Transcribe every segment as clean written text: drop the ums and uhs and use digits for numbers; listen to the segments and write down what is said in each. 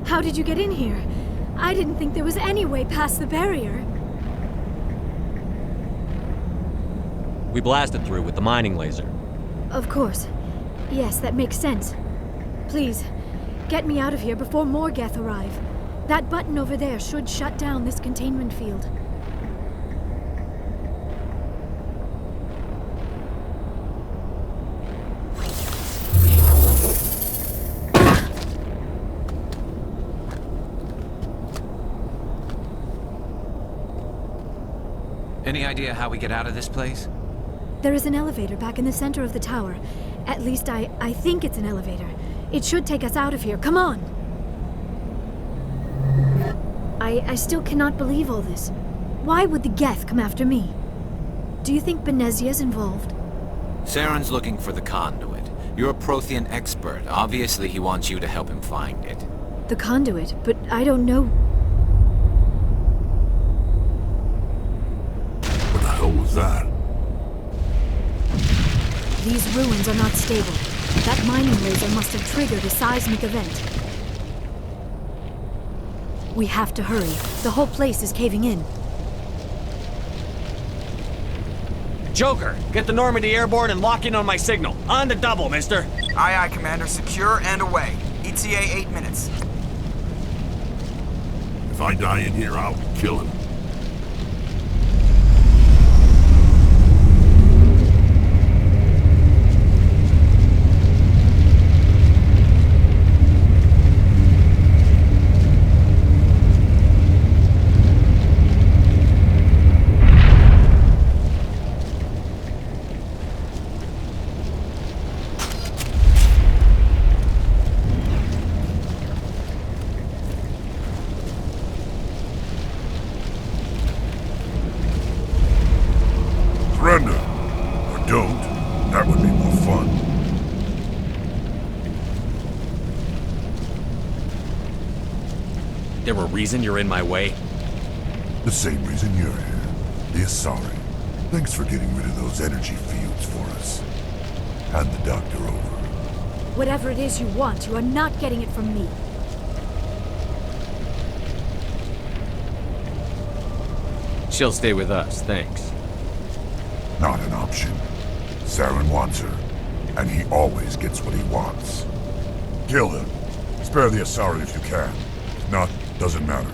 How did you get in here? I didn't think there was any way past the barrier. We blasted through with the mining laser. Of course. Yes, that makes sense. Please, get me out of here before more Geth arrive. That button over there should shut down this containment field. Any idea how we get out of this place? There is an elevator back in the center of the tower. At least I think it's an elevator. It should take us out of here. Come on! I still cannot believe all this. Why would the Geth come after me? Do you think Benezia's involved? Saren's looking for the conduit. You're a Prothean expert. Obviously, he wants you to help him find it. The conduit, but I don't know. What the hell was that? These ruins are not stable. That mining laser must have triggered a seismic event. We have to hurry. The whole place is caving in. Joker, get the Normandy airborne and lock in on my signal. On the double, mister. Aye, aye, Commander. Secure and away. ETA 8 minutes. If I die in here, I'll kill him. Surrender. Or don't. That would be more fun. There a reason you're in my way? The same reason you're here. The Asari. Thanks for getting rid of those energy fields for us. Hand the doctor over. Whatever it is you want, you are not getting it from me. She'll stay with us, thanks. Not an option. Saren wants her, and he always gets what he wants. Kill him. Spare the Asari if you can. If not, doesn't matter.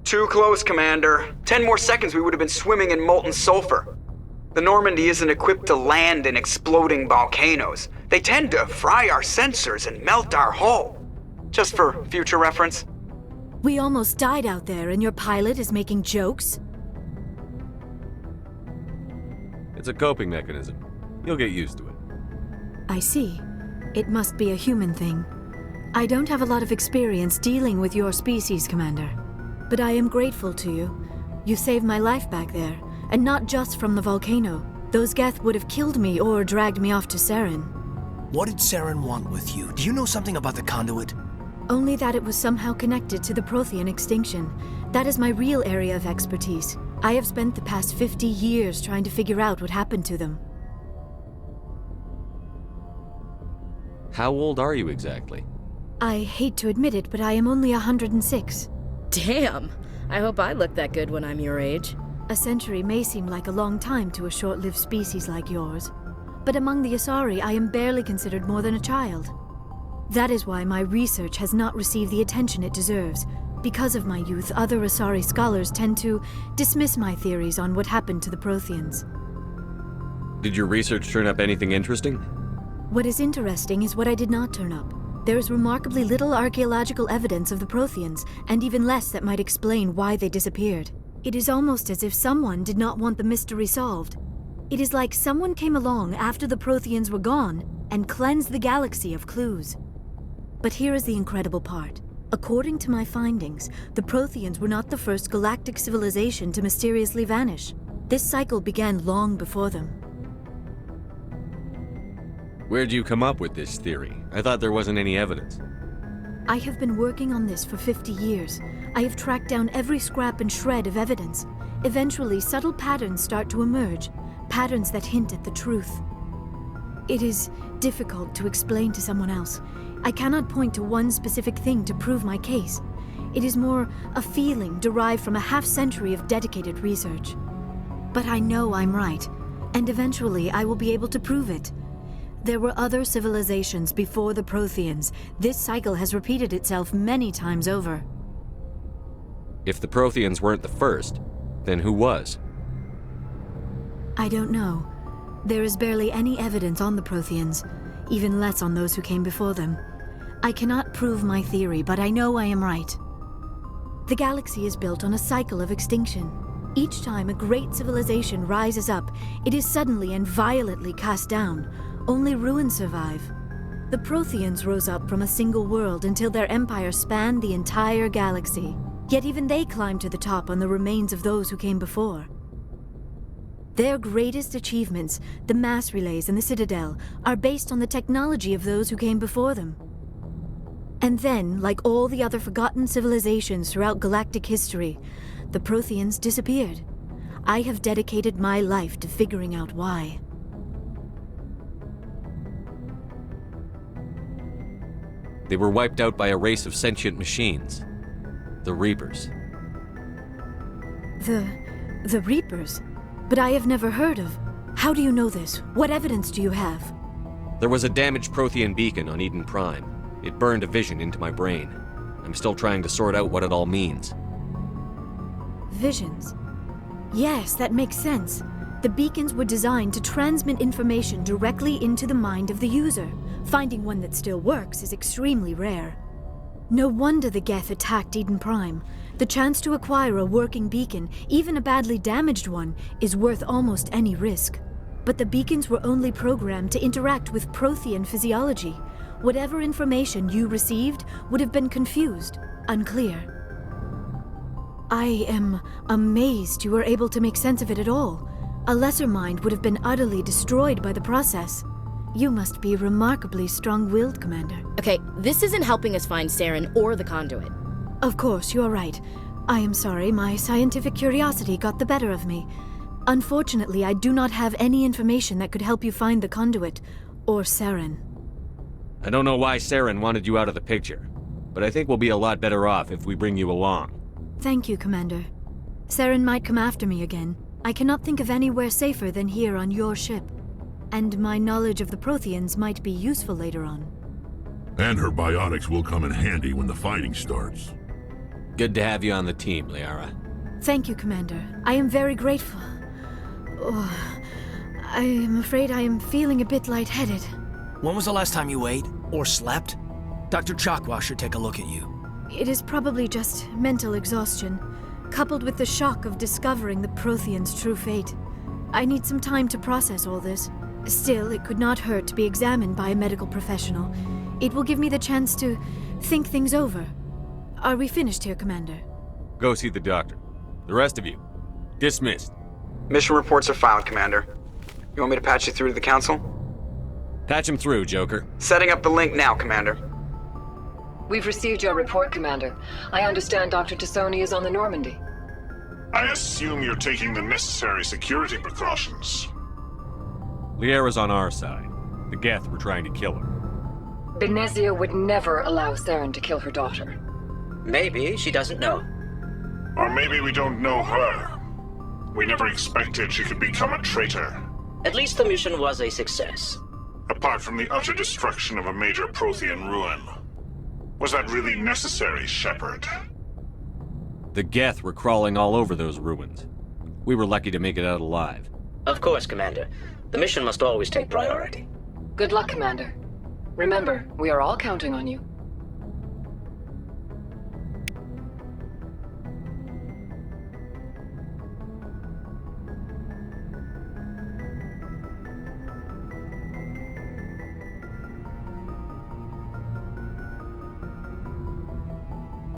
Too close, Commander. 10 more seconds we would have been swimming in molten sulfur. The Normandy isn't equipped to land in exploding volcanoes. They tend to fry our sensors and melt our hull. Just for future reference. We almost died out there, and your pilot is making jokes? It's a coping mechanism. You'll get used to it. I see. It must be a human thing. I don't have a lot of experience dealing with your species, Commander. But I am grateful to you. You saved my life back there, and not just from the volcano. Those Geth would have killed me or dragged me off to Saren. What did Saren want with you? Do you know something about the conduit? Only that it was somehow connected to the Prothean extinction. That is my real area of expertise. I have spent the past 50 years trying to figure out what happened to them. How old are you exactly? I hate to admit it, but I am only 106. Damn! I hope I look that good when I'm your age. A century may seem like a long time to a short-lived species like yours, but among the Asari, I am barely considered more than a child. That is why my research has not received the attention it deserves. Because of my youth, other Asari scholars tend to dismiss my theories on what happened to the Protheans. Did your research turn up anything interesting? What is interesting is what I did not turn up. There is remarkably little archaeological evidence of the Protheans, and even less that might explain why they disappeared. It is almost as if someone did not want the mystery solved. It is like someone came along after the Protheans were gone and cleansed the galaxy of clues. But here is the incredible part. According to my findings, the Protheans were not the first galactic civilization to mysteriously vanish. This cycle began long before them. Where'd you come up with this theory? I thought there wasn't any evidence. I have been working on this for 50 years. I have tracked down every scrap and shred of evidence. Eventually, subtle patterns start to emerge, patterns that hint at the truth. It is difficult to explain to someone else. I cannot point to one specific thing to prove my case. It is more a feeling derived from a half-century of dedicated research. But I know I'm right, and eventually I will be able to prove it. There were other civilizations before the Protheans. This cycle has repeated itself many times over. If the Protheans weren't the first, then who was? I don't know. There is barely any evidence on the Protheans, even less on those who came before them. I cannot prove my theory, but I know I am right. The galaxy is built on a cycle of extinction. Each time a great civilization rises up, it is suddenly and violently cast down. Only ruins survive. The Protheans rose up from a single world until their empire spanned the entire galaxy. Yet even they climbed to the top on the remains of those who came before. Their greatest achievements, the mass relays and the Citadel, are based on the technology of those who came before them. And then, like all the other forgotten civilizations throughout galactic history, the Protheans disappeared. I have dedicated my life to figuring out why. They were wiped out by a race of sentient machines. The Reapers. The Reapers? But I have never heard of. How do you know this? What evidence do you have? There was a damaged Prothean beacon on Eden Prime. It burned a vision into my brain. I'm still trying to sort out what it all means. Visions? Yes, that makes sense. The beacons were designed to transmit information directly into the mind of the user. Finding one that still works is extremely rare. No wonder the Geth attacked Eden Prime. The chance to acquire a working beacon, even a badly damaged one, is worth almost any risk. But the beacons were only programmed to interact with Prothean physiology. Whatever information you received would have been confused, unclear. I am amazed you were able to make sense of it at all. A lesser mind would have been utterly destroyed by the process. You must be remarkably strong-willed, Commander. Okay, this isn't helping us find Saren or the conduit. Of course, you are right. I am sorry, my scientific curiosity got the better of me. Unfortunately, I do not have any information that could help you find the conduit, or Saren. I don't know why Saren wanted you out of the picture, but I think we'll be a lot better off if we bring you along. Thank you, Commander. Saren might come after me again. I cannot think of anywhere safer than here on your ship. And my knowledge of the Protheans might be useful later on. And her biotics will come in handy when the fighting starts. Good to have you on the team, Liara. Thank you, Commander. I am very grateful. Oh, I am afraid I am feeling a bit lightheaded. When was the last time you ate? Or slept? Dr. Chakwa should take a look at you. It is probably just mental exhaustion, coupled with the shock of discovering the Protheans' true fate. I need some time to process all this. Still, it could not hurt to be examined by a medical professional. It will give me the chance to think things over. Are we finished here, Commander? Go see the doctor. The rest of you, dismissed. Mission reports are filed, Commander. You want me to patch you through to the Council? Patch him through, Joker. Setting up the link now, Commander. We've received your report, Commander. I understand Dr. Tassoni is on the Normandy. I assume you're taking the necessary security precautions. Liara's on our side. The Geth were trying to kill her. Benezia would never allow Saren to kill her daughter. Maybe she doesn't know. Or maybe we don't know her. We never expected she could become a traitor. At least the mission was a success. Apart from the utter destruction of a major Prothean ruin. Was that really necessary, Shepard? The Geth were crawling all over those ruins. We were lucky to make it out alive. Of course, Commander. The mission must always take priority. Good luck, Commander. Remember, we are all counting on you.